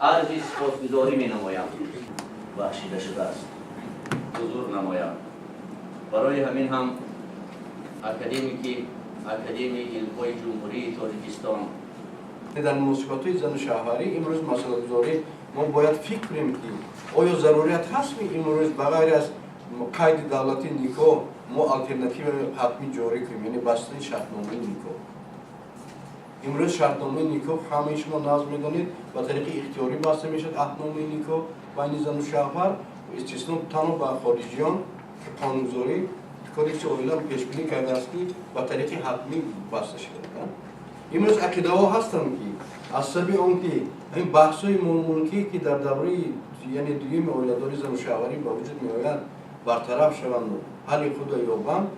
عرضی سپاسگزاری می‌نمایم. بخشیده شده است. حضور نمایم. برای همین هم اکادمی علم‌های جمهوری تاجیکستان در مناسبت‌های زن و شوهری امروز مسئله گذاری ما باید فکر کنیم که آیا ضرورت هست امروز بغیر از قید دولتی نیکو ما الटरनेटिव حتمی جاری کنیم، یعنی بستن شرطنامه نیکو. امروز شرطنامه نیکو همه شما ناز می‌دانید با طریق اختیاری بسته میشد عهدنامه نیکو بین زن و شوهر استثنا تنها با خارجیان که قانونگذاری کودکس اویلا پیش بینی کرده است که با طریق حتمی بسته شده. امروز عقیده‌ها هستند که از سبب آنکه این بحث‌های ملکی که در دوره یعنی دویم اولیاداری زن و شوهری با وجود می‌آید برطرف شوند و حل خود را یابند،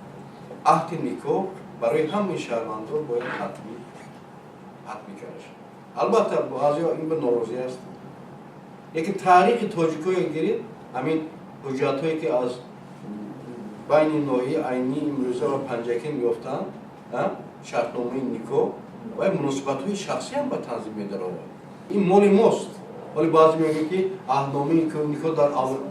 عهد نیکو برای همه شهروندان باید حتمی کرده شود. البته بعضی‌ها این به ناراضی هستند. لیکن تاریخ تاجیک‌ها گیرید همین حجت‌هایی که از بین نوعی عینی امروزه و پنجکین یافتند شرطنامه نیکو و مناسبت‌های شخصی هم به تنظیم می‌دارند. این مال ماست. ولی بعضی میگن که عهدنامه نیکو در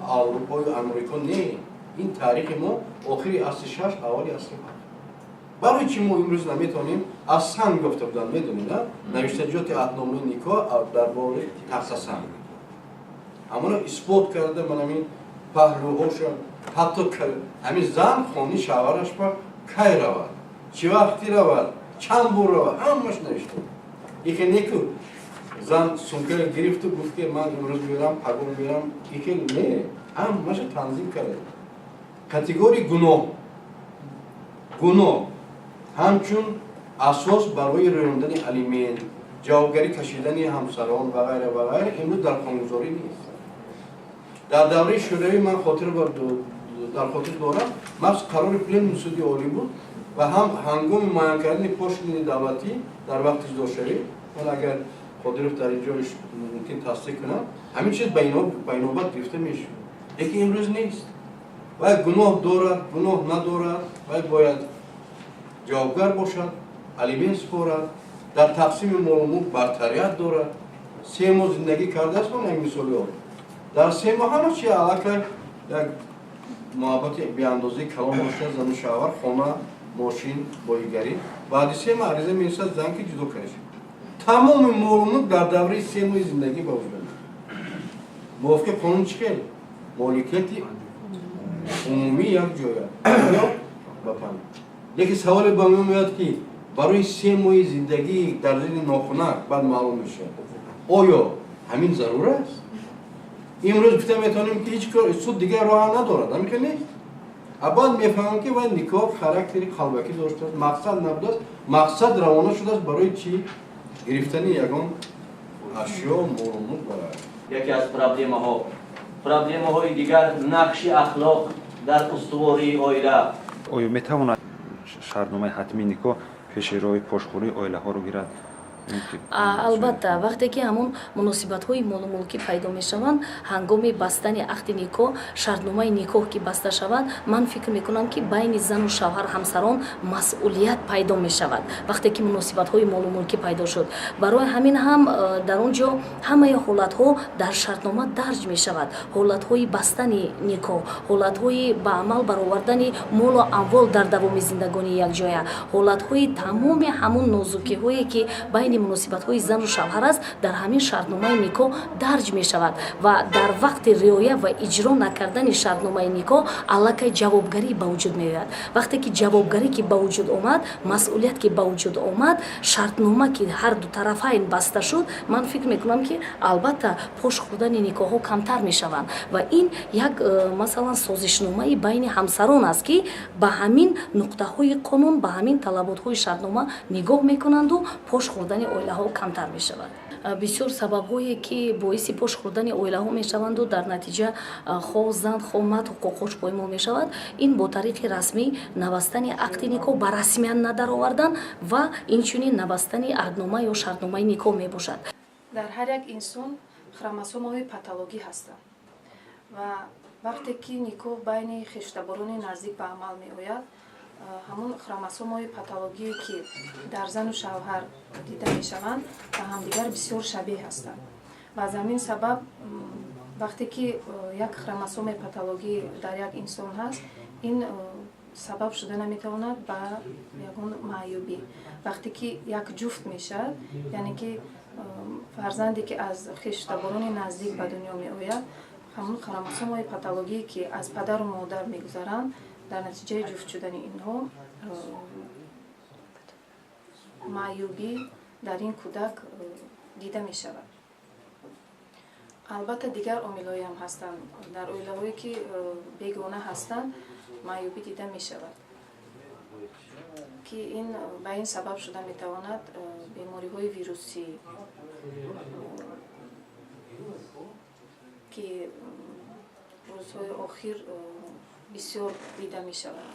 اروپا و امریکا نه. این تاریخ ما آخری عصر 6 اولی عصر 7. برای چی ما امروز نمیتونیم از سنگ گفته بودن میدونید نوشتجات عهدنامه نیکو درباره تخت سنگ. اما اثبات کرده من همین پهلوهاش حتی همین زن خونی شوهرش با کی رود چه وقتی رود چند بار رود همش نوشته. یکی نیکو زن سونکر گرفت و گفت که من امروز میرم پگم میرم یکی نه همش تنظیم کرده. کاتگوری گناه همچون اساس برای راندن الیمنت جوابگری کشیدن همسران و غیره و غیره امروز در قانونگذاری نیست. در دوره شوروی من در خاطر دارم مخصوص قرار پلن مسعودی عالی بود و هم هنگام معین کردن پست دولتی در وقت داشتری من اگر خودروف در اینجا ممکن تصدیق کنم همین چیز بینابت گرفته میشه. یکی امروز نیست و گناه دارد گناه ندارد و باید جوابگر باشد الیمنت سپارد در تقسیم معلومات برتریت دارد 3 ماه زندگی کرده است من این مثالی ها در 3 ماه همه چی علاقه یک محبت بی اندازه کلام باشد زن و شوهر خانه ماشین بایگری بعد 3 ماه عریضه میرسد زن که جدا کنه تمام معلومات در دوره 3 ماه زندگی با وجود موافق قانون چیه مالکیتی عمومی یک جای بفهم. لیکن سوال با من میاد که برای 3 ماه زندگی در زیر ناخنک بعد معلوم میشه آیا همین ضرور است؟ امروز گفته میتونیم که هیچ کار سود دیگه راه ندارد همین که نیست. بعد میفهمم که باید نکاح خاراکتری خلوتی داشته است مقصد نبوده است مقصد روانه شده است برای چی گرفتن یگان اشیا معلومات برای یکی از پرابلم‌های دیگر نقش اخلاق در استواری عائله. آیا میتواند شرطنامه حتمی نیکو پیش روی پشتخوری عائله ها رو گیرد؟ البته وقتی که همون مناسبت های مال ملکی پیدا می شوند هنگام بستن عقد نیکو شرطنامه نیکو که بسته شود من فکر می کنم که بین زن و شوهر همسران مسئولیت پیدا می شود وقتی که مناسبت های مال ملکی پیدا شد برای همین هم در اونجا همه حالت ها در شرطنامه درج می شود حالت های بستن نیکو حالت های به عمل برآوردن مال و اموال در دوام زندگانی یک جای حالت های تمام همون نازکی هایی که بین مناسبت های زن و شوهر است در همین شرطنامه نیکو درج می شود و در وقت رعایت و اجرا نکردن شرطنامه نیکو علاقه جوابگری به وجود می آید وقتی که جوابگری که به وجود آمد مسئولیت که به وجود آمد شرطنامه که هر دو طرفین بسته شد من فکر می کنم که البته پشت خوردن نیکو ها کمتر می شوند و این یک مثلا سازشنامه بین همسران است که به همین نقطه های قانون به همین طلبات های شرطنامه نگاه می کنند و پشت خوردن عائله ها کمتر می شود. بسیار سبب هایی که باعث پشت خوردن عائله ها می شوند و در نتیجه خو زن خو مرد حقوقش پایمال می شود این با طریق رسمی نوشتن عقد نیکو به رسمیت ندر آوردن و اینچنین نوشتن عهدنامه یا شرطنامه نیکو می باشد. در هر یک انسان خروموزوم های پاتولوژی هستند و وقتی که نیکو بین خیشتباران نزدیک به عمل می آید همون خروموزوم های پاتولوژی که در زن و شوهر دیده می شوند و همدیگر بسیار شبیه هستند ба замин сабаб вақте ки як хромосоме патологӣ дар як инсон ҳаст, ин сабаб шуда наметавонад ба ягон маъюбӣ. Вақте ки як ҷуфт мешавад, яъне ки фарзанде ки аз хештаборони наздик ба дунё меояд, ҳамон хромосомаҳои патологие ки аз падару модар мегузаранд, дар натиҷаи ҷуфт шудани инҳо маъюбӣ дар ин кӯдак дида мешавад. албатта дигар омилҳое ҳам ҳастанд. Дар оилаҳое ки бегона ҳастанд, маъюбӣ дида мешавад ки ин ба ин сабаб шуда метавонад бемориҳои вирусӣ ки рӯзҳои охир бисёр дида мешавад.